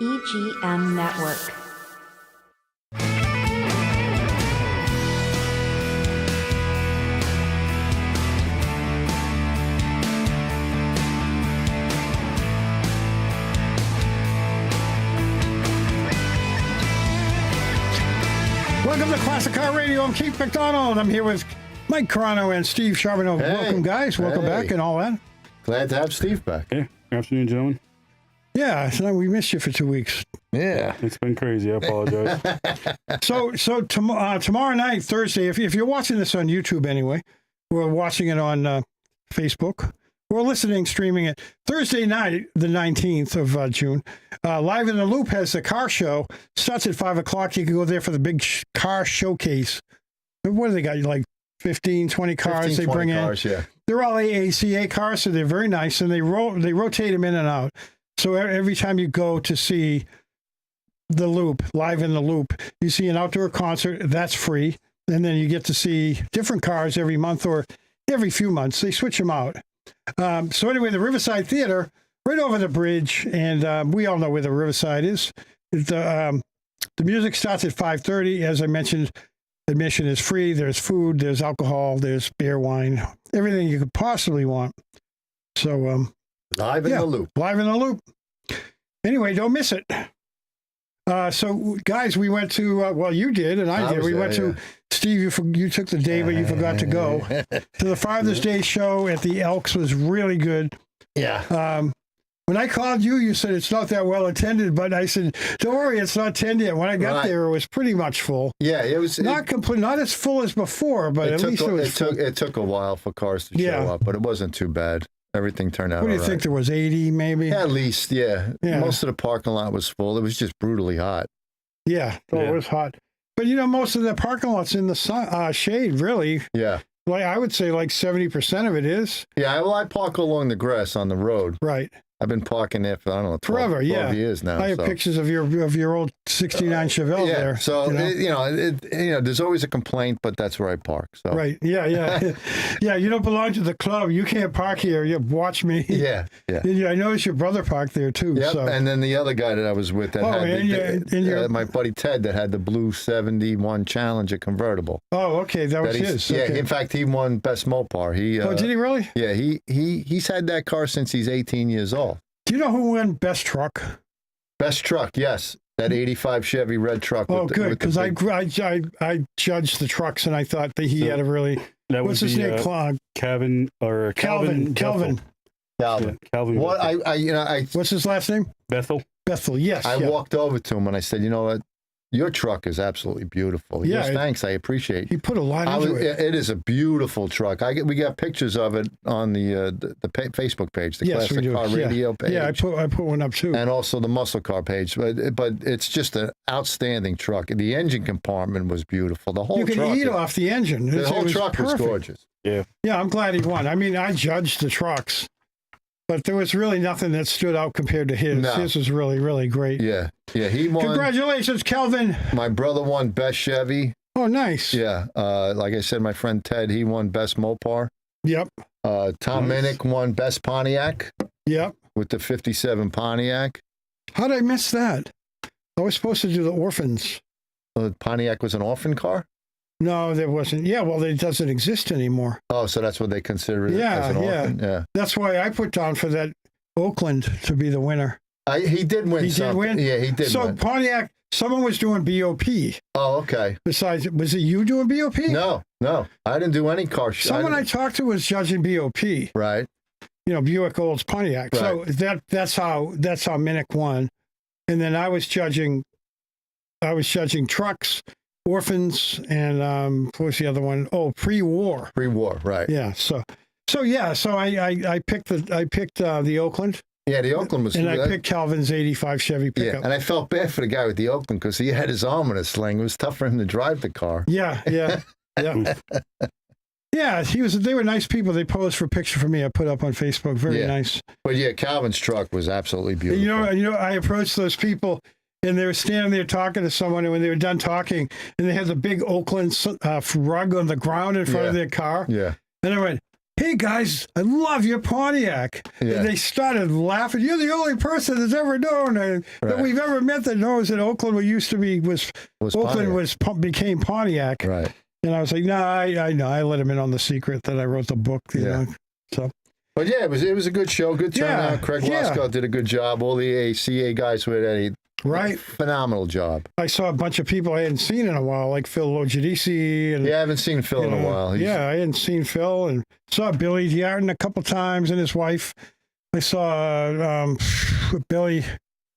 EGM Network. Welcome to Classic Car Radio. I'm Keith McDonald. I'm here with Mike Carano and Steve Charbonneau. Hey. Welcome, guys. Welcome back and all that. Glad to have Steve back. Hey, good afternoon, gentlemen. Yeah, so we missed you for 2 weeks. Yeah. It's been crazy. I apologize. So tomorrow night, Thursday, if you're watching this on YouTube anyway, we're watching it on Facebook. We're listening, streaming it. Thursday night, the 19th of June, Live in the Loop has the car show. Starts at 5 o'clock. You can go there for the big car showcase. What do they got? Like 15, 20 cars 15, they 20 bring cars, in. yeah. They're all AACA cars, so they're very nice, and they rotate them in and out. So every time you go to see the Loop, Live in the Loop, you see an outdoor concert, that's free. And then you get to see different cars every month or every few months. They switch them out. So anyway, the Riverside Theater, right over the bridge, and we all know where the Riverside is. The music starts at 5:30. As I mentioned, admission is free. There's food, there's alcohol, there's beer, wine, everything you could possibly want. So Live in the Loop. Live in the Loop. Anyway, don't miss it. So, guys, we went to, well, you did, and I did. was We there, went to, yeah. Steve, you took the day, but you forgot to go. To the Father's Day show at the Elks was really good. Yeah. When I called you, you said it's not that well attended, but I said, don't worry, it's not 10 yet. When I got Right. there, it was pretty much full. Yeah, it was Not complete, not as full as before, but at least it was full. it took a while for cars to Yeah. show up, but it wasn't too bad. Everything turned out What do you all think? right. There was 80 maybe? At least, yeah. Yeah. Most of the parking lot was full. It was just brutally hot. Yeah, so Yeah. it was hot. But, most of the parking lot's in the sun, shade, really. Yeah. Like I would say like 70% of it is. Yeah, well, I park along the grass on the road. Right. I've been parking there for, I don't know, 12, Forever, 12 yeah. years now. I have so. pictures of your old 69 Chevelle Yeah, there. so, you know? there's always a complaint, but that's where I park. So. Right. Yeah, yeah. Yeah, you don't belong to the club. You can't park here. You watch me. Yeah, yeah. And I noticed your brother parked there too. Yep, So. and then the other guy that I was with that Oh, had and your- my buddy Ted that had the blue 71 Challenger convertible. Oh, okay. That was That he's- his. Yeah, Okay. in fact, he won Best Mopar. Oh, did he really? Yeah, he's had that car since he's 18 years old. Do you know who won Best Truck? Best truck, yes. That 85 Chevy red truck. Oh, with the- good. with the Because big- I judged the trucks and I thought that he had a really. That What's would his be name? Calvin or Calvin. Bethel. Calvin. Yeah, Calvin. What Bethel. What's his last name? Bethel. Bethel. Yes. I yeah. walked over to him and I said, you know what? Your truck is absolutely beautiful. He Yeah, goes, thanks, I appreciate He put a lot I into was, it. it is a beautiful truck. We got pictures of it on the Facebook page, the Yes, we Classic do. Car Yeah. Radio page. Yeah, I put one up too. and also the muscle car page. But it's just an outstanding truck. The engine compartment was beautiful. The whole You can truck, eat off the engine. the It whole was truck was perfect. gorgeous. Yeah. Yeah, I'm glad he won. I mean, I judged the trucks, but there was really nothing that stood out compared to his. No. His was really, really great. Yeah, he won. Congratulations, Kelvin. My brother won Best Chevy. Oh, nice. Yeah, like I said, my friend Ted, he won Best Mopar. Yep. Tom Nice. Minnick won Best Pontiac Yep. with the 57 Pontiac. How did I miss that? I was supposed to do the orphans. Pontiac was an orphan car? No, there wasn't. Yeah, well, it doesn't exist anymore. Oh, so that's what they consider it Yeah, as an yeah. orphan? Yeah. That's why I put down for that Oakland to be the winner. He did win He did something. win? Yeah, he did So win. Pontiac, someone was doing BOP. Oh, okay. Besides, was it you doing BOP? No, I didn't do any car. Someone I talked to was judging BOP. Right. Buick Olds Pontiac. So that's how Minnick won. And then I was judging trucks, orphans, and what was the other one? Oh, pre-war. Pre-war, right. Yeah. So I picked the Oakland, Yeah, the Oakland was. and I picked Calvin's 85 Chevy yeah, pickup. and I felt bad for the guy with the Oakland because he had his arm in a sling. It was tough for him to drive the car. Yeah. Yeah, they were nice people. They posed for a picture for me. I put up on Facebook. Very Yeah. nice. But yeah, Calvin's truck was absolutely beautiful. I approached those people, and they were standing there talking to someone, and when they were done talking, and they had the big Oakland rug on the ground in front of Yeah. their car, Yeah. and I went, hey guys, I love your Pontiac. Yeah. And they started laughing. You're the only person that's ever known that Right. we've ever met that knows that Oakland used to be was Oakland Pontiac. became Pontiac. Right. And I was like, no, I know. I let him in on the secret that I wrote the book. You know. So But yeah, it was a good show, good turnout. Yeah, Craig yeah. Wasco did a good job. All the ACA guys were at right. phenomenal job. I saw a bunch of people I hadn't seen in a while, like Phil Logidisi and Yeah, I haven't seen Phil in a while. He's- yeah, I hadn't seen Phil and saw Billy Yarden a couple times and his wife. I saw Billy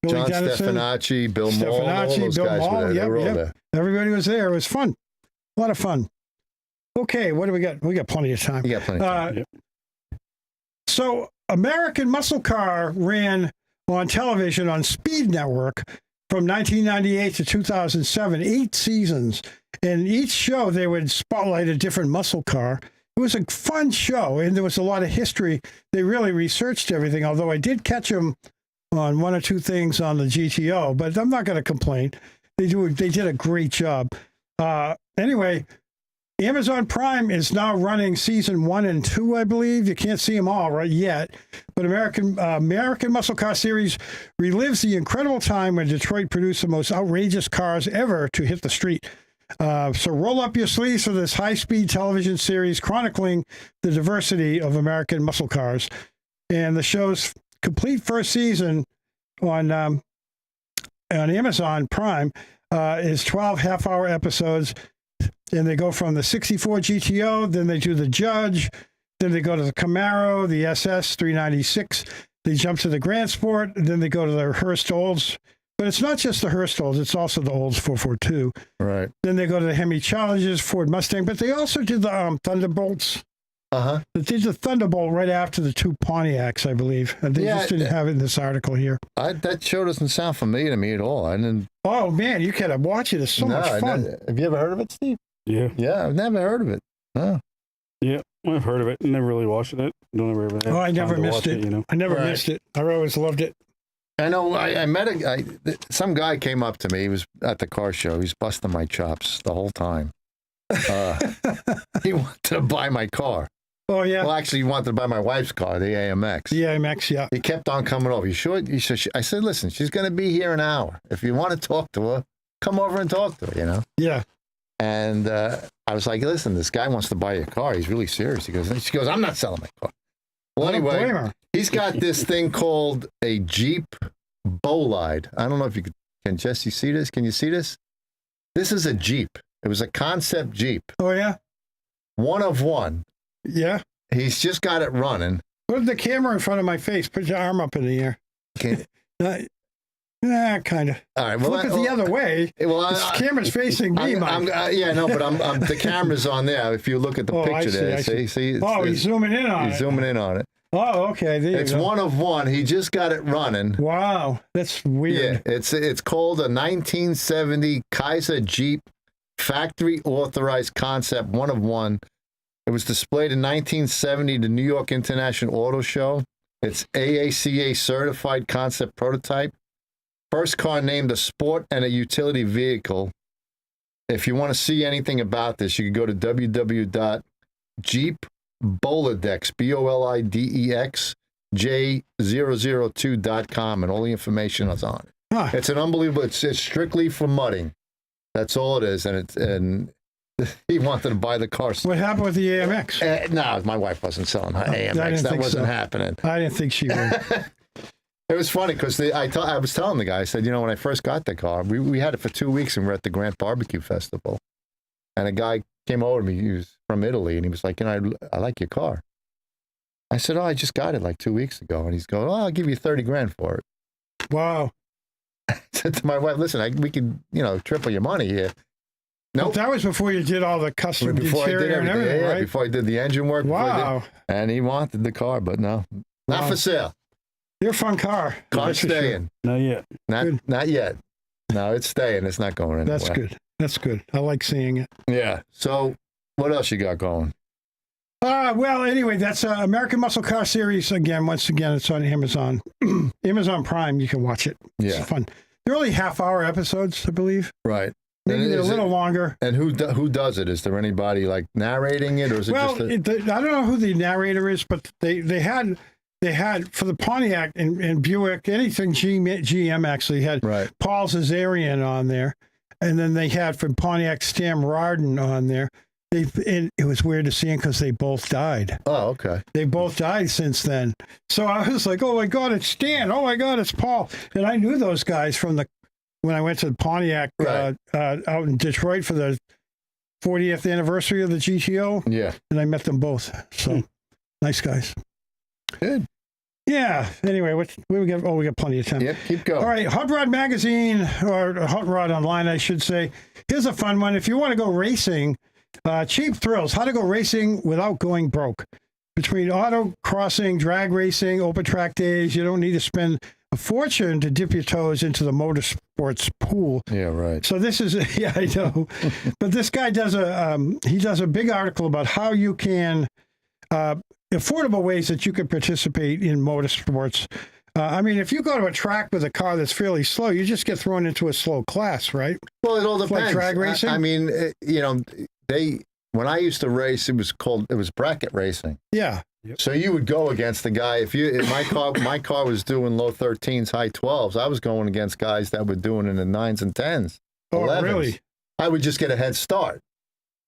John Dennison. Stefanacci, Bill Maul, all Stefanacci, those Bill guys Maul, were there. They yep, were all yep. there. Everybody was there. It was fun. A lot of fun. Okay, what do we got? We got plenty of time. You got plenty of time. So American Muscle Car ran on television on Speed Network from 1998 to 2007, 8 seasons. And each show, they would spotlight a different muscle car. It was a fun show, and there was a lot of history. They really researched everything, although I did catch them on one or two things on the GTO, but I'm not going to complain. They did a great job. Anyway, Amazon Prime is now running season 1 and 2, I believe. You can't see them all right yet, but American Muscle Car series relives the incredible time when Detroit produced the most outrageous cars ever to hit the street. So roll up your sleeves for this high-speed television series chronicling the diversity of American muscle cars. And the show's complete first season on Amazon Prime is 12 half-hour episodes. And they go from the 64 GTO, then they do the Judge, then they go to the Camaro, the SS 396. They jump to the Grand Sport, and then they go to the Hurst Olds. But it's not just the Hurst Olds, it's also the Olds 442. Right. Then they go to the Hemi Challengers, Ford Mustang, but they also did the Thunderbolts. Uh-huh. They did the Thunderbolt right after the 2 Pontiacs, I believe. And they just didn't have it in this article here. That show doesn't sound familiar to me at all. I didn't. Oh, man, you gotta watch it. It's so much fun. Have you ever heard of it, Steve? Yeah. Yeah, I've never heard of it. No. Yeah. I've heard of it. Never really watched it. Don't ever have Oh, I never time to missed watch it. You know. I never Right. missed it. I always loved it. I know. I met a guy. Some guy came up to me. He was at the car show. He's busting my chops the whole time. He wanted to buy my car. Oh, yeah. Well, actually, he wanted to buy my wife's car, the AMX. The AMX, yeah. He kept on coming over. You sure? He said, I said, listen, she's going to be here an hour. If you want to talk to her, come over and talk to her, you know? Yeah. And I was like, listen, this guy wants to buy your car. He's really serious. She goes, I'm not selling my car. Well, I don't blame anyway, her. he's got this thing called a Jeep Bolide. I don't know if you can Jesse see this? Can you see this? This is a Jeep. It was a concept Jeep. Oh, yeah? One of one. Yeah. He's just got it running. Put the camera in front of my face. Put your arm up in the air. Okay. Kind of. All right. Well, Flip it the other way. Well, This camera's facing me, Mike. yeah, no, but I'm the camera's on there. If you look at the Oh, I picture see, there, I see. see, it's, Oh, he's zooming in on he's it. zooming in on it. Oh, okay. There you It's go. one of one. He just got it running. Wow. That's Yeah, weird. it's called a 1970 Kaiser Jeep factory authorized concept, one of one. It was displayed in 1970 at the New York International Auto Show. It's AACA certified concept prototype. First car named a sport and a utility vehicle. If you want to see anything about this, you can go to www.jeepbolidex, BOLIDEX, J002.com, and all the information is on it. Huh. It's an unbelievable. It's strictly for mudding. That's all it is, and he wanted to buy the car. What happened with the AMX? No, my wife wasn't selling her I AMX. didn't That think wasn't so. happening. I didn't think she would. It was funny because I was telling the guy, I said, you know, when I first got the car, we had it for 2 weeks and we were at the Grant Barbecue Festival. And a guy came over to me, he was from Italy, and he was like, you know, I like your car. I said, oh, I just got it like 2 weeks ago. And he's going, oh, I'll give you 30 grand for it. Wow. I said to my wife, listen, we could, you know, triple your money here. Nope. Nope. That was before you did all the custom Before I did interior and everything, everything, right? before I did the engine work. Wow. And he wanted the car, but no, not Wow. for sale. You're a fun car. Car's That's for sure. staying. Not yet. Not yet. No, it's staying. It's not going anywhere. That's good. That's good. I like seeing it. Yeah. So what else you got going? Well, anyway, that's American Muscle Car Series. Once again, it's on Amazon. Amazon Prime, you can watch it. Yeah. It's fun. They're only half-hour episodes, I believe. Right. Maybe And they're a is it- little longer. And who does it? Is there anybody like narrating it, or is it Well, just a, I don't know who the narrator is, but they had for the Pontiac and Buick, anything GM actually had right? Paul Zazarian on there, and then they had from Pontiac Stam Rardon on there. And it was weird to see them because they both died. Oh, okay. They both died since then. So I was like, oh my God, it's Stan. Oh my God, it's Paul. And I knew those guys from when I went to the Pontiac Right. out in Detroit for the 40th anniversary of the GTO. Yeah. And I met them both. So nice guys. Good. Yeah. Anyway, what we got? Oh, we got plenty of time. Yep. Keep going. All right, Hot Rod Magazine, or Hot Rod Online, I should say. Here's a fun one. If you want to go racing, Cheap Thrills, how to go racing without going broke. Between auto crossing, drag racing, open track days, you don't need to spend a fortune to dip your toes into the motorsports pool. Yeah. Right. So this is, yeah, I know. But this guy does a big article about how you can, affordable ways that you can participate in motorsports. I mean, if you go to a track with a car that's fairly slow, you just get thrown into a slow class, right? Well, it all Like depends. drag racing? I mean, when I used to race, it was bracket racing. Yeah. So you would go against the guy. If my car was doing low 13s, high 12s, I was going against guys that were doing in the 9s and 10s. Oh, 11s. really? I would just get a head start.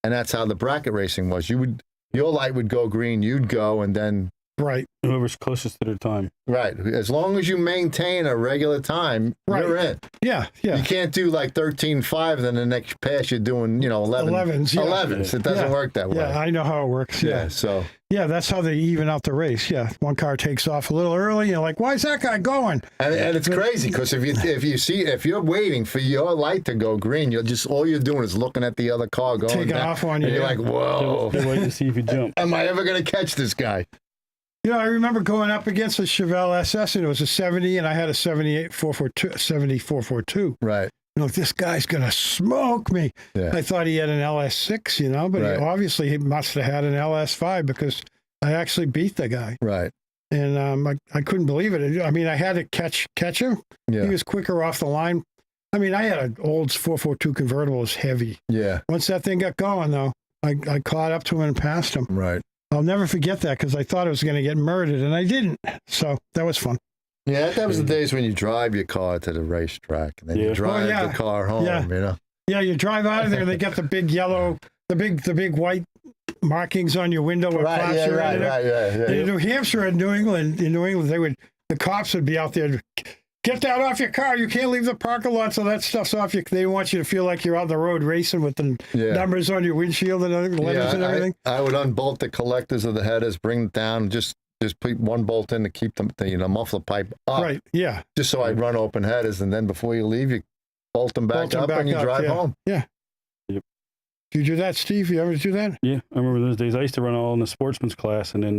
And that's how the bracket racing was. Your light would go green, you'd go, and then, Right. Whoever's closest to their time. right. As long as you maintain a regular time, Right. you're in. Yeah. You Yeah. can't do like 13.5, then the next pass you're doing, 11. 11s, yeah. 11s. It doesn't Yeah. work that way. Yeah. I know how it works. Yeah. Yeah. So, Yeah. That's how they even out the race. Yeah. One car takes off a little early. You're like, why is that guy going? and it's crazy because if you're waiting for your light to go green, all you're doing is looking at the other car going Taking down, off on you. and you're like, whoa, They wait to see if you jump. am I ever going to catch this guy? You know, I remember going up against a Chevelle SS, and it was a 70, and I had a 78 442, 70 442. Right. You know, this guy's going to smoke me. Yeah. I thought he had an LS6, but Right. he must have had an LS5 because I actually beat the guy. Right. And I couldn't believe it. I mean, I had to catch him. Yeah. He was quicker off the line. I mean, I had an old 442 convertible. It was heavy. Yeah. Once that thing got going, though, I caught up to him and passed him. Right. I'll never forget that because I thought I was going to get murdered, and I didn't. So that was fun. Yeah, that was the days when you drive your car to the racetrack and then you Yeah. drive yeah. the car home, Yeah. Yeah, you drive out of there, and they got the big yellow, the big white markings on your window with Right, class yeah, you're right, in. right, yeah. In New Hampshire and New England, the cops would be out there. Get that off your car. You can't leave the parking lot, so that stuff's off you. They want you to feel like you're on the road racing with the Yeah. numbers on your windshield and the letters and everything. I would unbolt the collectors of the headers, bring it down, just put one bolt in to keep the muffler pipe up, Right, yeah. just so I'd run open headers, and then before you leave, you bolt them back up and you drive yeah. home. Yeah. Yep. Do you do that, Steve? You ever do that? Yeah, I remember those days. I used to run all in the sportsman's class, and then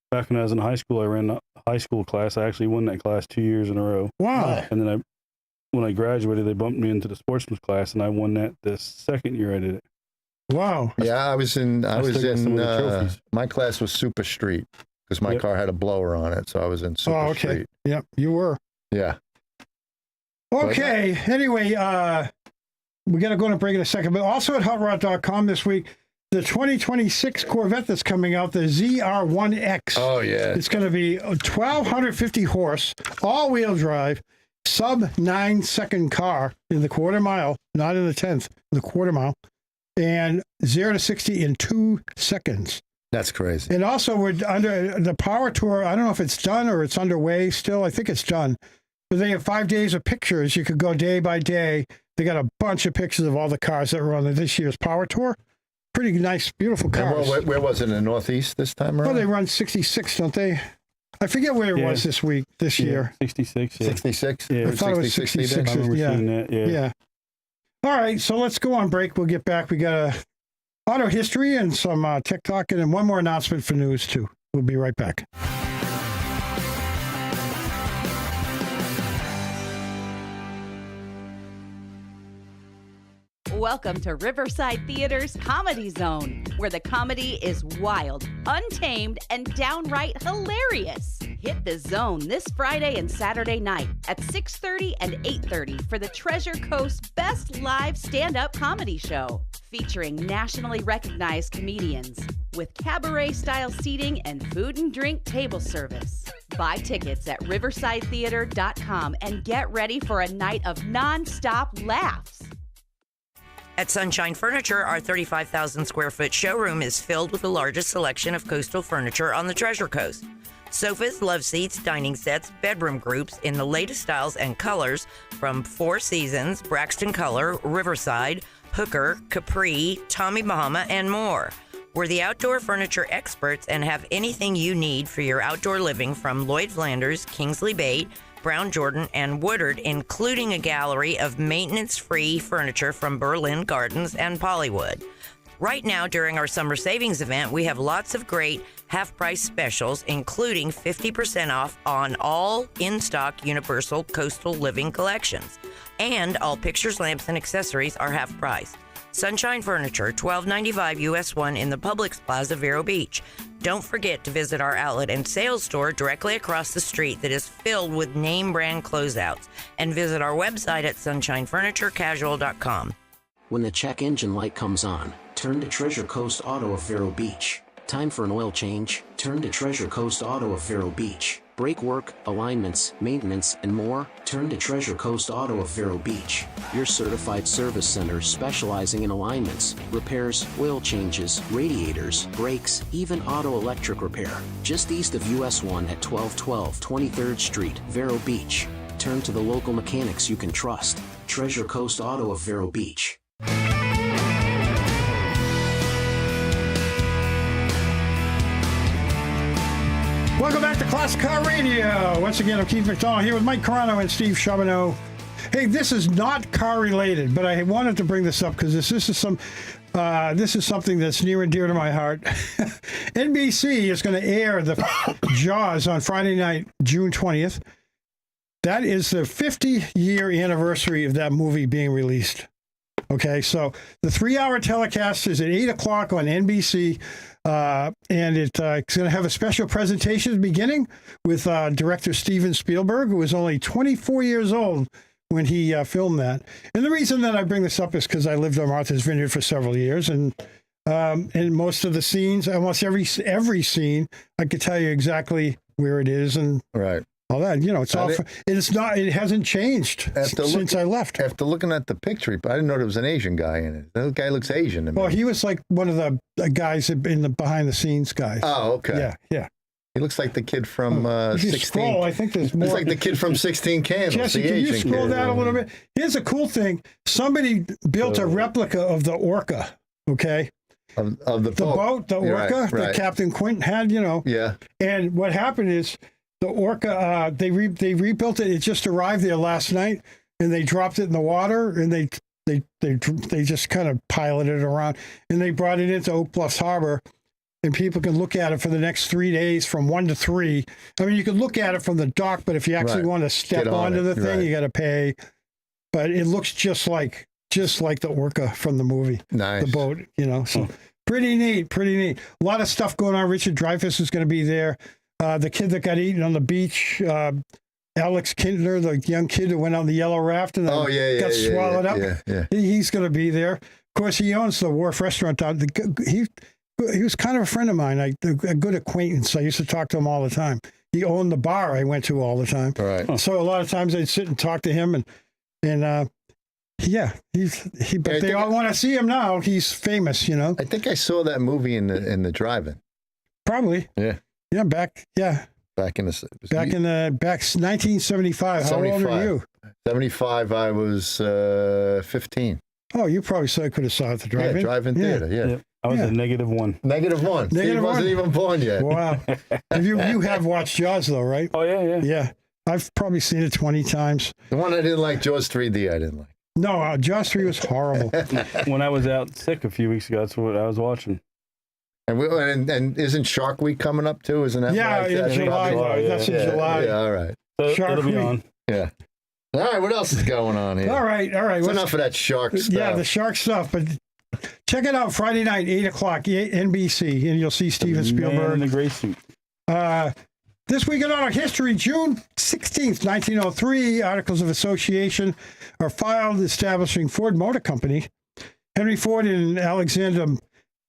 back when I was in high school, I ran the high school class. I actually won that class 2 years in a row. Wow. And then when I graduated, they bumped me into the sportsman's class, and I won that the second year I did it. Wow. Yeah, I was still in got some of the trophies. my class was Super Street because my Yep. car had a blower on it, so I was in Super Oh, okay. Street. Yep, you were. Yeah. Okay. Anyway, we got to go on a break in a second, but also at hotrod.com this week, the 2026 Corvette that's coming out, the ZR1X. Oh yeah. It's going to be a 1,250 horse, all-wheel drive, sub 9-second car in the quarter mile, not in the 10th, the quarter mile, and 0 to 60 in 2 seconds. That's crazy. And also, we're under the Power Tour. I don't know if it's done or it's underway still. I think it's done. But they have 5 days of pictures. You could go day by day. They got a bunch of pictures of all the cars that were on this year's Power Tour. Pretty nice, beautiful And cars. where was it, in the Northeast this time around? Well, they run 66, don't they? I forget where it Yeah. was this year. 66. Yeah. 66? Yeah. I thought it was 66. I remember Yeah. seeing that. Yeah. Yeah. All right, so let's go on break. We'll get back. We got a auto history and some TikTok, and then one more announcement for news, too. We'll be right back. Welcome to Riverside Theater's Comedy Zone, where the comedy is wild, untamed, and downright hilarious. Hit the Zone this Friday and Saturday night at 6:30 and 8:30 for the Treasure Coast Best Live Stand-Up Comedy Show, featuring nationally recognized comedians with cabaret-style seating and food and drink table service. Buy tickets at riversidetheater.com and get ready for a night of non-stop laughs. At Sunshine Furniture, our 35,000 square foot showroom is filled with the largest selection of coastal furniture on the Treasure Coast. Sofas, love seats, dining sets, bedroom groups in the latest styles and colors from Four Seasons, Braxton Color, Riverside, Hooker, Capri, Tommy Bahama, and more. We're the outdoor furniture experts and have anything you need for your outdoor living from Lloyd Flanders, Kingsley Bate, Brown Jordan, and Woodard, including a gallery of maintenance-free furniture from Berlin Gardens and Pollywood. Right now, during our summer savings event, we have lots of great half-price specials, including 50% off on all in-stock Universal Coastal Living collections. And all pictures, lamps, and accessories are half price. Sunshine Furniture, $12.95 US 1 in the Publix Plaza, Vero Beach. Don't forget to visit our outlet and sales store directly across the street that is filled with name brand closeouts. And visit our website at sunshinefurniturecasual.com. When the check engine light comes on, turn to Treasure Coast Auto of Vero Beach. Time for an oil change? Turn to Treasure Coast Auto of Vero Beach. Brake work, alignments, maintenance, and more? Turn to Treasure Coast Auto of Vero Beach. Your certified service center specializing in alignments, repairs, oil changes, radiators, brakes, even auto electric repair. Just east of US 1 at 1212 23rd Street, Vero Beach. Turn to the local mechanics you can trust. Treasure Coast Auto of Vero Beach. Welcome back to Classic Car Radio. Once again, I'm Keith McDonald here with Mike Carano and Steve Charbonneau. Hey, this is not car related, but I wanted to bring this up because this is something that's near and dear to my heart. NBC is going to air the Jaws on Friday night, June 20th. That is the 50-year anniversary of that movie being released. Okay, so the 3-hour telecast is at 8 o'clock on NBC. And it's going to have a special presentation beginning with director Steven Spielberg, who was only 24 years old when he filmed that. And the reason that I bring this up is because I lived on Martha's Vineyard for several years, and most of the scenes, almost every scene, I could tell you exactly where it is and Right. all that. You know, it's all. It hasn't changed since I left. After looking at the picture, I didn't know there was an Asian guy in it. That guy looks Asian to me. Well, he was like one of the guys in the behind the scenes guys. Oh, okay. Yeah. He looks like the kid from If you 16. scroll, I think there's more. Looks like the kid from 16 Candles. Jesse, the can you Asian scroll kid. down a little bit? Here's a cool thing. Somebody built a replica of the Orca, okay? Of the boat, the Orca right. that Captain Quint had, you know. Yeah. And what happened is the Orca, they rebuilt it. It just arrived there last night, and they dropped it in the water, and they just kind of piloted it around, and they brought it into Oak Bluffs Harbor. And people can look at it for the next 3 days from 1 to 3. I mean, you can look at it from the dock, but if you actually want to step onto the thing, you got to pay. But it looks just like the Orca from the movie. Nice. The boat, you know. So pretty neat. A lot of stuff going on. Richard Dreyfuss is going to be there. The kid that got eaten on the beach, Alex Kindler, the young kid who went on the yellow raft and got swallowed up. Yeah. He's going to be there. Of course, he owns the Wharf Restaurant. He was kind of a friend of mine, a good acquaintance. I used to talk to him all the time. He owned the bar I went to all the time. Right. So a lot of times I'd sit and talk to him, but they all want to see him now. He's famous, you know. I think I saw that movie in the drive-in. Probably. Yeah. Yeah, back in 1975. How old are you? 75. I was 15. Oh, you probably could have saw it at the drive-in. Yeah, drive-in theater. Yeah. I was a -1. -1. Steve wasn't even born yet. Wow. You have watched Jaws though, right? Oh yeah. Yeah. I've probably seen it 20 times. The one I didn't like, Jaws 3D, I didn't like. No, Jaws 3 was horrible. When I was out sick a few weeks ago, that's what I was watching. And isn't Shark Week coming up too? Isn't that? Yeah, in July. That's in July. Yeah, all right. So Shark it'll be Week. on. Yeah. All right, what else is going on here? All right. It's enough of that shark stuff. Yeah, the shark stuff. But check it out Friday night, 8 o'clock, NBC, and you'll see Steven Man in Spielberg. the gray suit. This week in auto history, June 16th, 1903, Articles of Association are filed establishing Ford Motor Company. Henry Ford and Alexander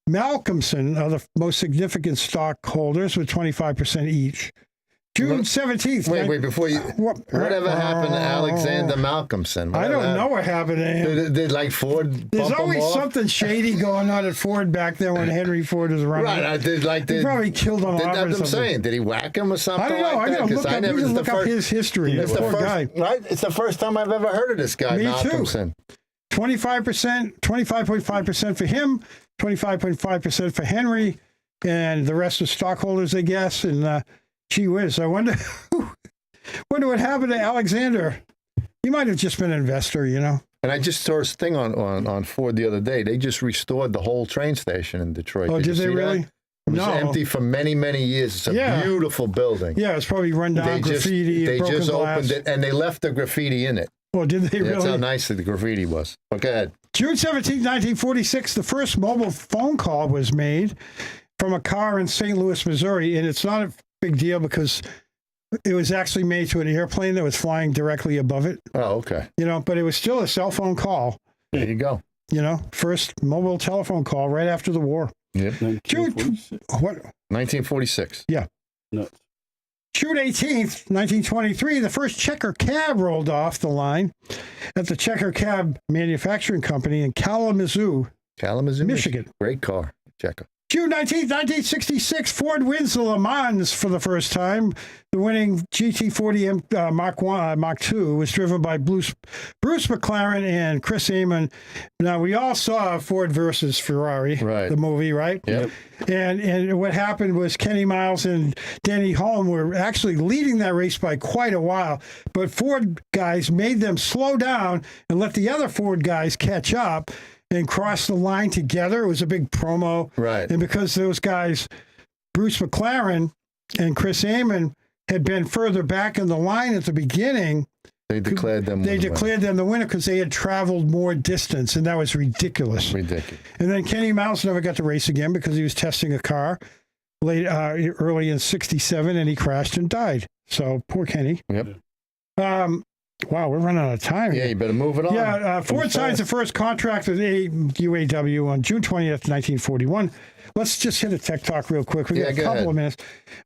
Malcolmson are the most significant stockholders with 25% each. June 17th. Wait, before you... Whatever happened to Alexander Malcolmson? I don't know what happened to him. Did like Ford There's bump him always off? something shady going on at Ford back then when Henry Ford was running. Right, I did like... He probably killed on That's Auburn or what I'm something. saying. Did he whack him or something I don't know. like that? I gotta 'Cause look up, never- we it's can the look up first- his history. It's The the poor first, guy. right? It's the first time I've ever heard of this guy, Me too. Malcolmson. 25%, 25.5% for him, 25.5% for Henry, and the rest are stockholders, I guess. And gee whiz, I wonder what happened to Alexander. He might have just been an investor, you know. And I just saw this thing on Ford the other day. They just restored the whole train station in Detroit. Oh, you did they see that? really? It was No. empty for many, many years. It's a beautiful building. Yeah, it's probably run down graffiti, they broken just glass. opened it, and they left the graffiti in it. Oh, did they That's how really? nice the graffiti was. But go ahead. June 17, 1946, the first mobile phone call was made from a car in St. Louis, Missouri. And it's not a big deal because it was actually made to an airplane that was flying directly above it, Oh, okay. you know, but it was still a cell phone call, There you go. you know, first mobile telephone call right after the war. Yep. 1946. What? 1946. Nuts. June 18th, 1923, the first Checker cab rolled off the line at the Checker Cab Manufacturing Company in Kalamazoo, Kalamazoo, Michigan. Great car. Checker. June 19th, 1966, Ford wins the Le Mans for the first time. The winning GT40 Mach 2 was driven by Bruce McLaren and Chris Amon. Now, we all saw Ford versus Ferrari, Right. the movie, right? Yep. And what happened was Kenny Miles and Denny Hulme were actually leading that race by quite a while, but Ford guys made them slow down and let the other Ford guys catch up and cross the line together. It was a big promo. Right. And because those guys, Bruce McLaren and Chris Amon, had been further back in the line at the beginning, They declared them. they winner. declared them the winner because they had traveled more distance, and that was ridiculous. Ridiculous. And then Kenny Miles never got to race again because he was testing a car early in '67, and he crashed and died. So poor Kenny. Yep. Wow, we're running out of time. Yeah, here. you better move it on. Yeah, Ford signs the first contract with UAW on June 20th, 1941. Let's just hit a tech talk real quick. We got a go couple ahead. of minutes.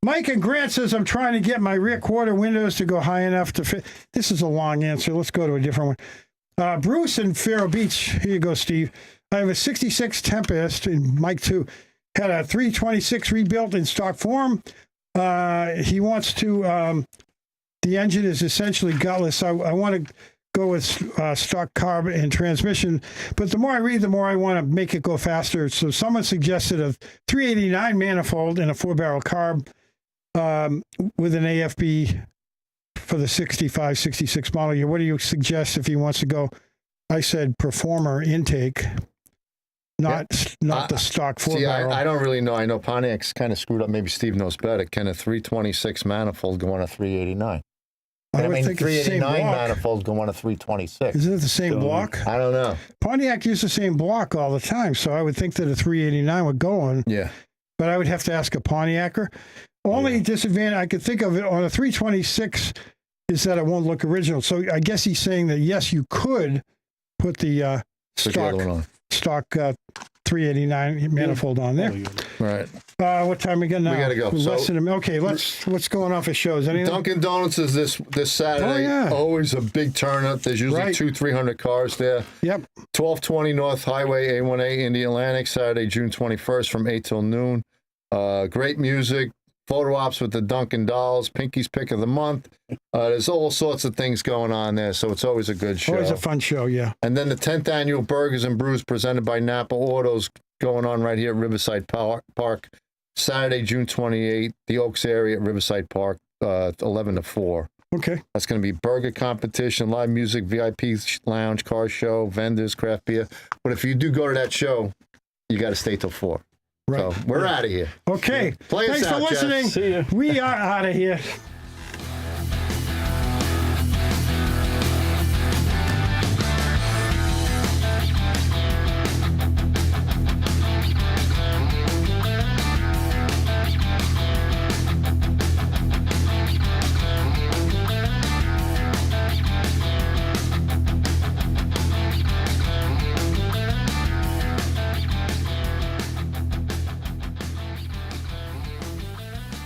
Mike and Grant says, I'm trying to get my rear quarter windows to go high enough to fit. This is a long answer. Let's go to a different one. Bruce in Faro Beach. Here you go, Steve. I have a 66 Tempest, and Mike too. Had a 326 rebuilt in stock form. He wants to... the engine is essentially gutless. I want to go with stock carb and transmission, but the more I read, the more I want to make it go faster. So someone suggested a 389 manifold and a 4-barrel carb with an AFB for the 65, 66 model year. What do you suggest if he wants to go? I said performer intake, not the stock 4-barrel. I don't really know. I know Pontiac's kind of screwed up. Maybe Steve knows better. Can a 326 manifold go on a 389? I would think it's the same 389 block. manifold go on a 326. Isn't it the same block? I don't know. Pontiac used the same block all the time, so I would think that a 389 would go on, Yeah. but I would have to ask a Pontiacer. Only disadvantage I could think of it on a 326 is that it won't look original. So I guess he's saying that, yes, you could put the Put the other one on. stock 389 manifold on there. Right. What time we got now? We gotta go. Less than okay, what's going on for shows? Anything? Dunkin' Donuts is this Saturday. Oh, yeah. Always a big turnout. There's usually Right. 200-300 cars there. Yep. 1220 North Highway A1A, Indianapolis, Saturday, June 21st from 8 till noon. Great music, photo ops with the Dunkin' Dolls, Pinky's Pick of the Month. There's all sorts of things going on there, so it's always a good show. Always a fun show, yeah. And then the 10th annual Burgers and Brews presented by Napa Autos going on right here at Riverside Park. Saturday, June 28th, the Oaks area at Riverside Park, 11 to 4. Okay. That's going to be burger competition, live music, VIP lounge, car show, vendors, craft beer. But if you do go to that show, you got to stay till 4. Right. So we're out of here. Okay. Play us Thanks out, for Jeff. listening. See ya. We are out of here.